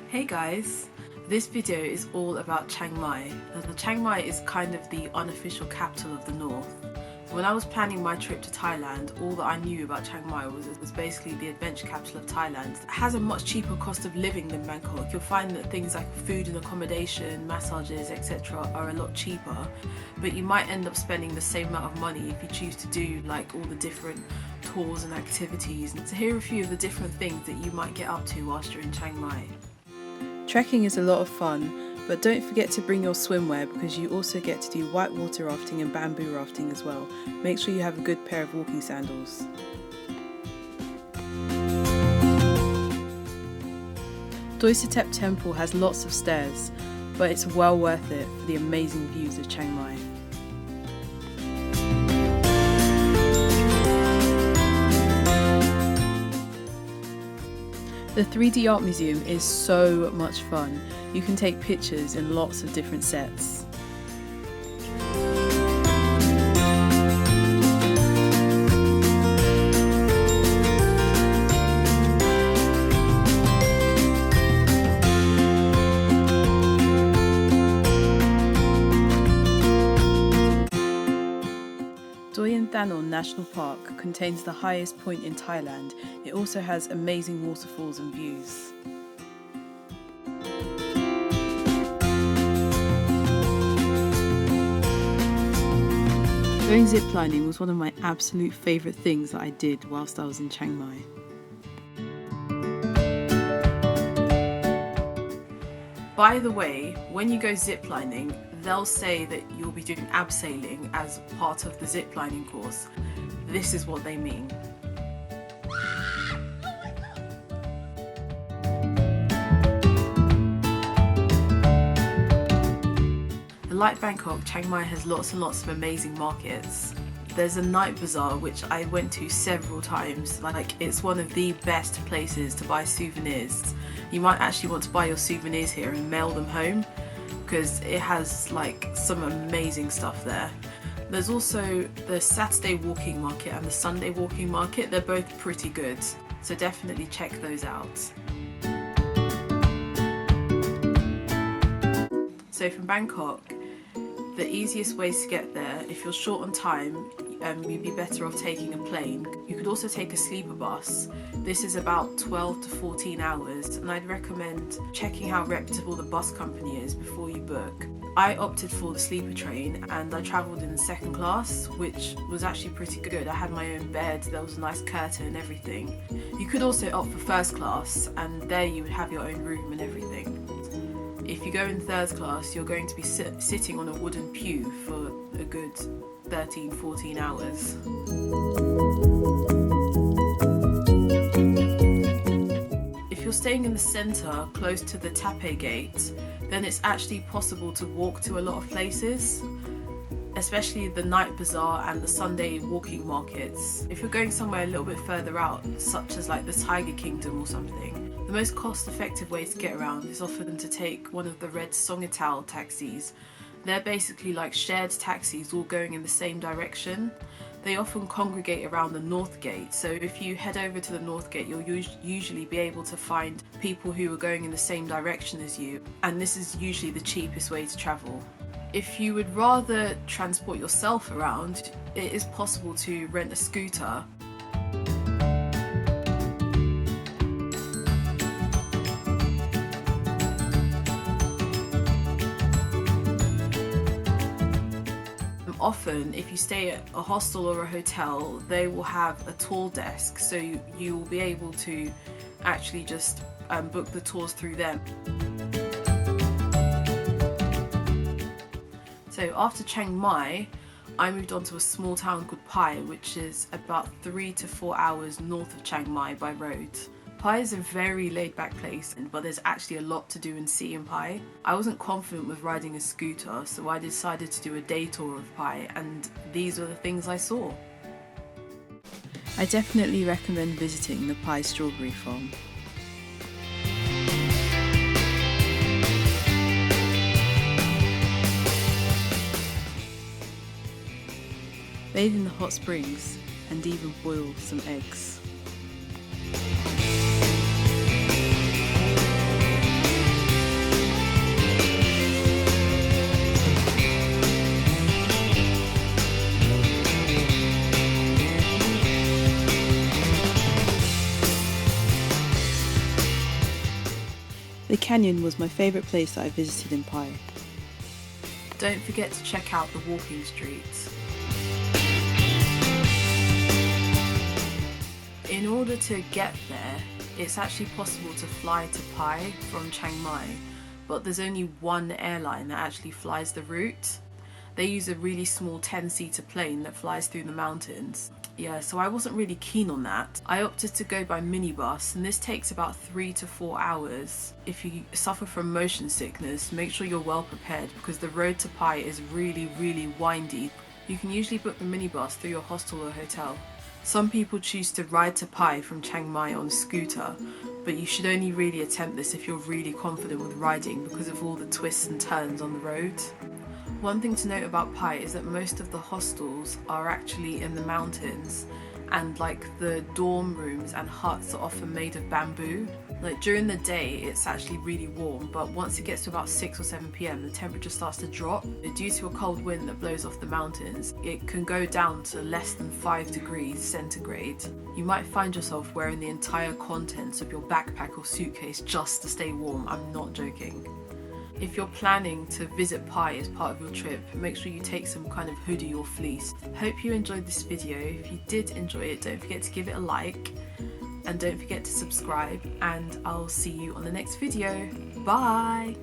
Hey guys, this video is all about Chiang Mai. The Chiang Mai is kind of the unofficial capital of the north. When I was planning my trip to Thailand, all that I knew about Chiang Mai was it was basically the adventure capital of Thailand. It has a much cheaper cost of living than Bangkok. You'll find that things like food and accommodation, massages, etc. are a lot cheaper, but you might end up spending the same amount of money if you choose to do like all the different tours and activities. And so here are a few of the different things that you might get up to whilst you're in Chiang Mai. Trekking is a lot of fun, but don't forget to bring your swimwear because you also get to do whitewater rafting and bamboo rafting as well. Make sure you have a good pair of walking sandals. Doi Suthep Temple has lots of stairs, but it's well worth it for the amazing views of Chiang Mai. The 3D Art Museum is so much fun. You can take pictures in lots of different sets. Doi Thanon National Park contains the highest point in Thailand. It also has amazing waterfalls and views. Going ziplining was one of my absolute favourite things that I did whilst I was in Chiang Mai. By the way, when you go ziplining, they'll say that you'll be doing abseiling as part of the ziplining course. This is what they mean. Like Bangkok, Chiang Mai has lots and lots of amazing markets. There's a night bazaar which I went to several times. Like, it's one of the best places to buy souvenirs. You might actually want to buy your souvenirs here and mail them home because it has like some amazing stuff there. There's also the Saturday walking market and the Sunday walking market. They're both pretty good, so definitely check those out. So from Bangkok, the easiest ways to get there, if you're short on time, you'd be better off taking a plane. You could also take a sleeper bus. This is about 12 to 14 hours, and I'd recommend checking how reputable the bus company is before you book. I opted for the sleeper train and I travelled in the second class, which was actually pretty good. I had my own bed, there was a nice curtain and everything. You could also opt for first class, and there you would have your own room and everything. If you go in third class, you're going to be sitting on a wooden pew for a good 13-14 hours. If you're staying in the centre, close to the Taipei gate, then it's actually possible to walk to a lot of places, especially the night bazaar and the Sunday walking markets. If you're going somewhere a little bit further out, such as like the Tiger Kingdom or something, the most cost-effective way to get around is often to take one of the red Songatal taxis. They're basically like shared taxis all going in the same direction. They often congregate around the North Gate, so if you head over to the North Gate, you'll usually be able to find people who are going in the same direction as you, and this is usually the cheapest way to travel. If you would rather transport yourself around, it is possible to rent a scooter. Often, if you stay at a hostel or a hotel, they will have a tour desk, so you will be able to actually just book the tours through them. So after Chiang Mai, I moved on to a small town called Pai, which is about 3 to 4 hours north of Chiang Mai by road. Pai is a very laid-back place, but there's actually a lot to do and see in Pai. I wasn't confident with riding a scooter, so I decided to do a day tour of Pai, and these are the things I saw. I definitely recommend visiting the Pai strawberry farm. Bathe in the hot springs and even boil some eggs. The canyon was my favourite place that I visited in Pai. Don't forget to check out the walking streets. In order to get there, it's actually possible to fly to Pai from Chiang Mai, but there's only one airline that actually flies the route. They use a really small 10-seater plane that flies through the mountains. Yeah, so I wasn't really keen on that. I opted to go by minibus, and this takes about 3 to 4 hours. If you suffer from motion sickness, make sure you're well prepared because the road to Pai is really windy. You can usually book the minibus through your hostel or hotel. Some people choose to ride to Pai from Chiang Mai on a scooter, but you should only really attempt this if you're really confident with riding because of all the twists and turns on the road. One thing to note about Pai is that most of the hostels are actually in the mountains, and like the dorm rooms and huts are often made of bamboo. Like during the day it's actually really warm, but once it gets to about 6 or 7 p.m. the temperature starts to drop. Due to a cold wind that blows off the mountains, it can go down to less than 5 degrees centigrade. You might find yourself wearing the entire contents of your backpack or suitcase just to stay warm. I'm not joking. If you're planning to visit Pai as part of your trip, make sure you take some kind of hoodie or fleece. Hope you enjoyed this video. If you did enjoy it, don't forget to give it a like and don't forget to subscribe, and I'll see you on the next video. Bye!